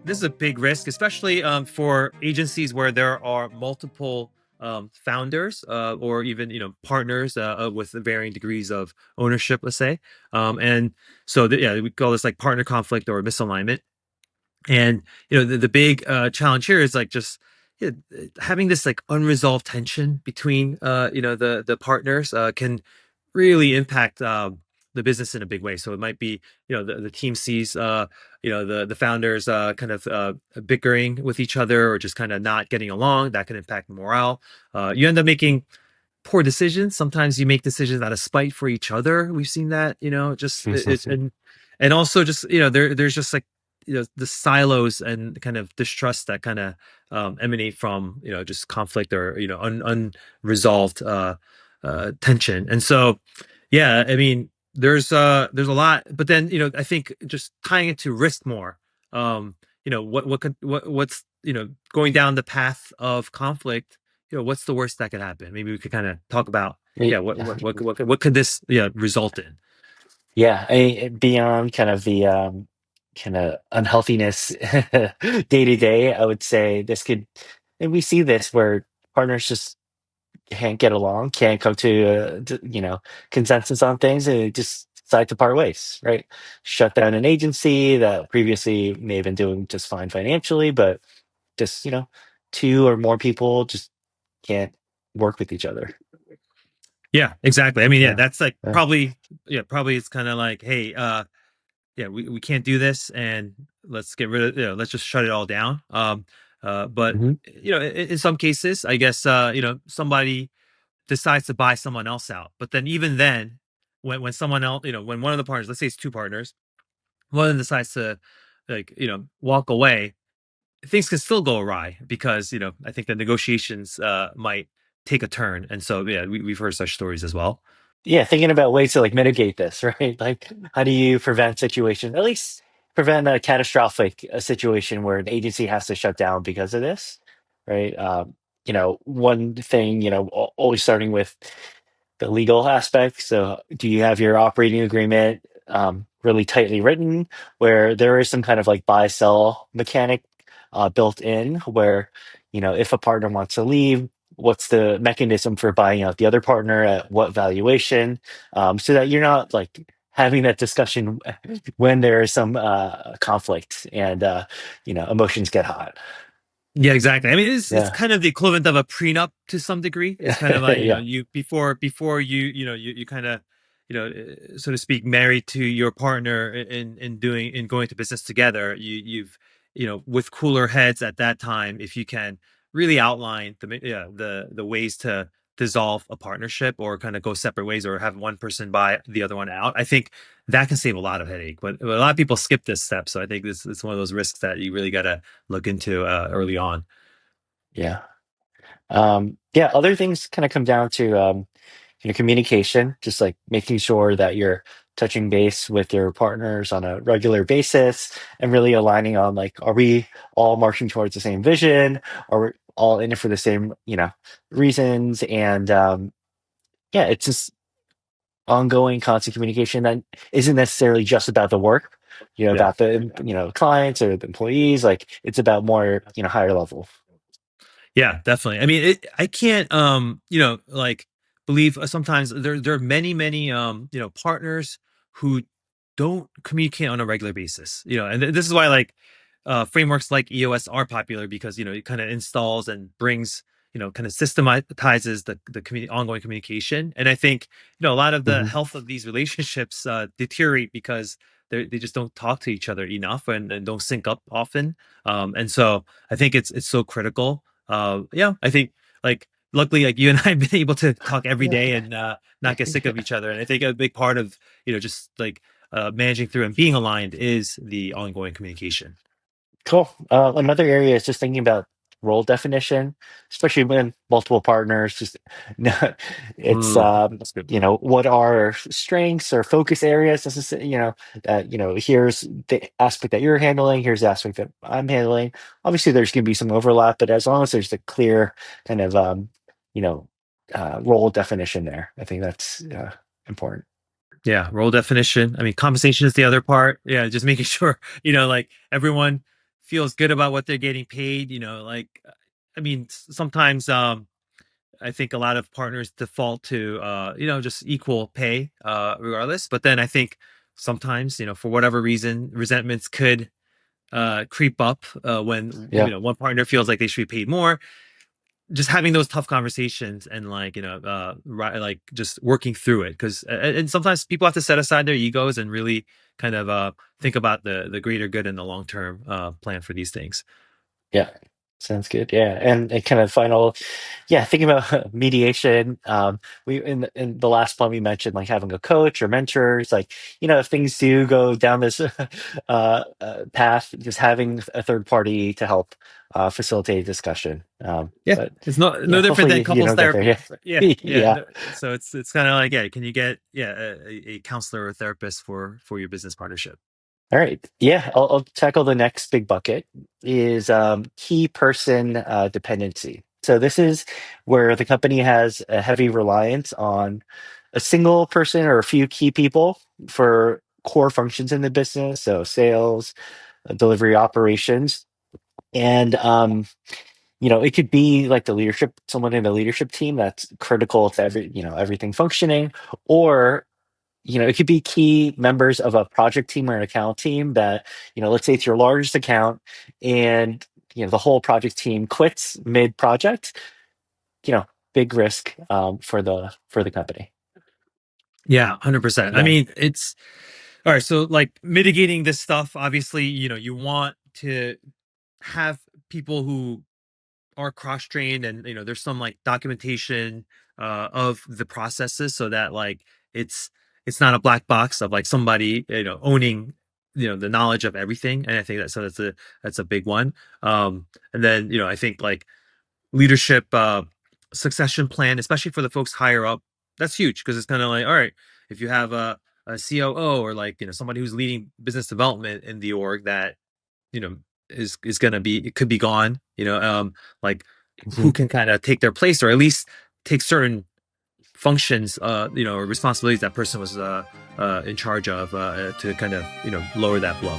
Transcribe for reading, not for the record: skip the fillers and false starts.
this is a big risk, especially for agencies where there are multiple founders or even partners with varying degrees of ownership, let's say. And so yeah, we call this like partner conflict or misalignment. And the big challenge here is like just having this like unresolved tension between the partners can really impact the business in a big way. So it might be the team sees the founders kind of bickering with each other or just kind of not getting along. That can impact morale. You end up making poor decisions. Sometimes you make decisions out of spite for each other. We've seen that, just it and also just there's just like the silos and kind of distrust that kind of emanate from just conflict or unresolved tension. And so yeah, I mean there's a lot, but then I think just tying it to risk more. What's going down the path of conflict, what's the worst that could happen? Maybe we could kind of talk about, yeah, what could this result in? Yeah, beyond kind of the kind of unhealthiness day to day, I would say this could, and we see this where partners just can't get along, can't come to consensus on things, and they just decide to part ways, right? Shut down an agency that previously may have been doing just fine financially, but just two or more people just can't work with each other. Yeah, exactly. I mean, yeah, Yeah, that's like yeah. probably it's kind of like, hey, yeah, we can't do this, and let's get rid of, let's just shut it all down. But Hmm. in some cases, I guess somebody decides to buy someone else out. But then even then, when someone else, when one of the partners, let's say it's two partners, one of them decides to like walk away, things can still go awry because I think the negotiations might take a turn. And so yeah, we've heard such stories as well. Yeah, thinking about ways to like mitigate this, right? Like, how do you prevent situations, at least prevent a catastrophic situation where an agency has to shut down because of this, right? One thing, always starting with the legal aspect. So, do you have your operating agreement really tightly written, where there is some kind of like buy sell mechanic built in, where if a partner wants to leave, what's the mechanism for buying out the other partner at what valuation, so that you're not like having that discussion when there is some conflict and emotions get hot. Yeah, exactly. I mean, it's Yeah. kind of the equivalent of a prenup to some degree. It's kind of like Yeah. you before you kind of so to speak married to your partner in going to business together. You've with cooler heads at that time, if you can really outline the ways to dissolve a partnership or kind of go separate ways or have one person buy the other one out. I think that can save a lot of headache, but a lot of people skip this step. So I think this is one of those risks that you really got to look into early on. Yeah. Yeah, other things kind of come down to communication, just like making sure that you're touching base with your partners on a regular basis and really aligning on like, are we all marching towards the same vision? Are we all in it for the same, reasons? And yeah, it's just ongoing constant communication that isn't necessarily just about the work, Yeah. about the clients or the employees. Like it's about more, higher level. Yeah, definitely. I mean, I can't, like believe sometimes there are many, partners who don't communicate on a regular basis. And this is why like frameworks like EOS are popular because it kind of installs and brings kind of systematizes the ongoing communication. And I think a lot of the Hmm. health of these relationships deteriorate because they just don't talk to each other enough and don't sync up often. And so I think it's so critical. Yeah, I think like luckily like you and I have been able to talk every day and not get sick of each other. And I think a big part of just like managing through and being aligned is the ongoing communication. Cool. Another area is just thinking about role definition, especially when multiple partners. Just it's That's good. what are strengths or focus areas? That here's the aspect that you're handling. Here's the aspect that I'm handling. Obviously, there's going to be some overlap, but as long as there's a clear kind of you know role definition there, I think that's important. Yeah, role definition. I mean, compensation is the other part. Yeah, just making sure like everyone feels good about what they're getting paid, like I mean, sometimes I think a lot of partners default to just equal pay regardless. But then I think sometimes, for whatever reason, resentments could creep up when Yeah. one partner feels like they should be paid more. Just having those tough conversations and like like just working through it, because and sometimes people have to set aside their egos and really kind of think about the greater good and the long term plan for these things. Yeah, sounds good. Yeah, and kind of final, yeah, thinking about mediation. We in the last one we mentioned like having a coach or mentors. Like if things do go down this path, just having a third party to help facilitate discussion. Yeah, But it's no yeah, different hopefully than you couples don't get there. therapy. Yeah, Yeah, yeah. yeah. No, so it's kind of like, yeah, can you get a counselor or therapist for your business partnership? All right. Yeah, I'll tackle the next big bucket is key person dependency. So this is where the company has a heavy reliance on a single person or a few key people for core functions in the business. So sales, delivery operations. And it could be like the leadership, someone in the leadership team that's critical to everything functioning, or it could be key members of a project team or an account team that, let's say it's your largest account and, the whole project team quits mid-project, you know, big risk for the company. Yeah, 100%. I Yeah. mean, it's all right. So like mitigating this stuff, obviously, you want to have people who are cross-trained, and there's some like documentation of the processes, so that like it's it's not a black box of like somebody owning the knowledge of everything. And I think that's a big one. And then I think like leadership succession plan, especially for the folks higher up, that's huge, because it's kind of like, all right, if you have a COO, or like somebody who's leading business development in the org that you know is gonna be, it could be gone, like who Mhm. can kind of take their place, or at least take certain functions or responsibilities that person was in charge of, to kind of lower that blow.